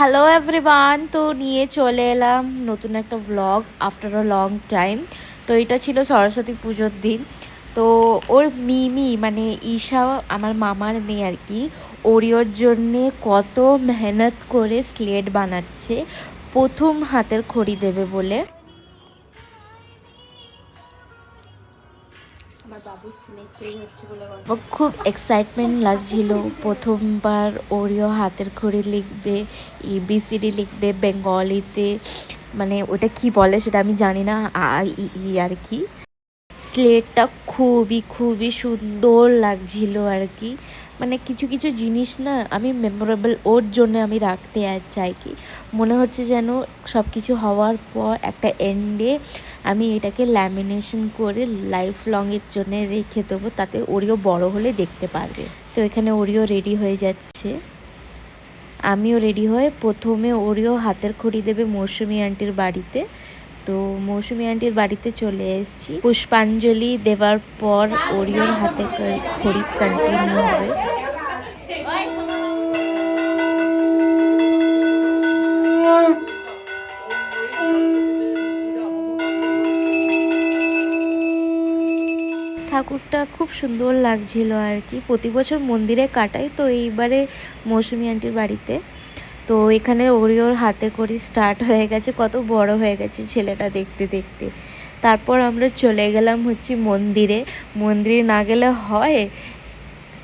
Hello everyone, তো নিয়ে চলে এলাম নতুন একটা blog after a long time. তো এটা ছিল সরস্বতী পুজোর দিন। তো ওর মিমি মানে ঈশা, আমার মামার মেয়ে আর কি, ওরিওর জন্যে কত মেহনত করে স্লেট বানাচ্ছে প্রথম হাতের খড়ি দেবে বলে। ও খুব এক্সাইটমেন্ট লাগছিল, প্রথমবার ওরিও হাতের খড়ি লিখবে, এবিসিডি লিখবে বেঙ্গলিতে, মানে ওটা কি বলে সেটা আমি জানি না, ই আর কি। স্লেটটা খুবই খুবই সুন্দর লাগছিল আর কি। মানে কিছু কিছু জিনিস না আমি মেমোরেবল ওর জন্য আমি রাখতে চাই, কি মনে হচ্ছে যেন সব কিছু হওয়ার পর একটা এন্ডে আমি এটাকে ল্যামিনেশন করে লাইফ লংয়ের জন্য রেখে দেবো, তাতে ওরিও বড় হলে দেখতে পারবে। তো এখানে ওরিও রেডি হয়ে যাচ্ছে, আমিও রেডি হয়ে প্রথমে ওরিও হাতের খড়ি দেবে মৌসুমি আন্টির বাড়িতে। তো মৌসুমি আন্টির বাড়িতে চলে এসেছি, পুষ্পাঞ্জলি দেওয়ার পর ওরিওর হাতে খড়ি কন্টিনিউ হবে। ঠাকুরটা খুব সুন্দর লাগছিল আর কি। প্রতি বছর মন্দিরে কাটাই, তো এইবারে মৌসুমি আন্টির বাড়িতে। তো এখানে ওরিওর হাতে করে স্টার্ট হয়ে গেছে, কত বড় হয়ে গেছে ছেলেটা দেখতে দেখতে। তারপর আমরা চলে গেলাম হচ্ছে মন্দিরে। মন্দিরে না গেলে হয়,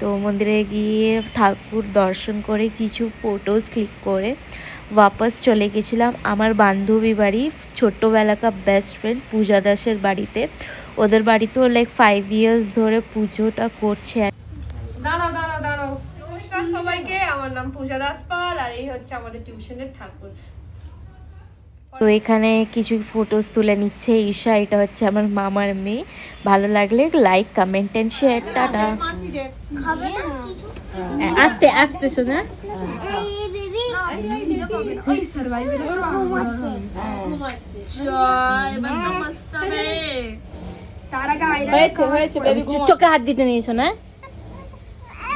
তো মন্দিরে গিয়ে ঠাকুর দর্শন করে কিছু ফটোজ ক্লিক করে ওয়াপস চলে গেছিলাম আমার বান্ধবী বাড়ি, ছোট্টবেলাকার বেস্ট ফ্রেন্ড পূজা দাসের বাড়িতে। ওদের বাড়িতেও লাইক 5 ইয়ার্স ধরে পুজোটা করছে। দাঁড়াও দাঁড়াও দাঁড়াও, নমস্কার সবাইকে, আমার নাম পূজা দাস পাল আর এই হচ্ছে আমাদের টিউশনের ঠাকুর। তো এখানে কিছু ফটোজ তুলে নিচ্ছে ঈশা, এটা হচ্ছে আমার মামার মেয়ে। ভালো লাগলে like comment and share. Tata. আস্তে আস্তে শোনা। হয়েছে হয়েছে বেবি, চোখে হাত দিতে নিয়েছো না?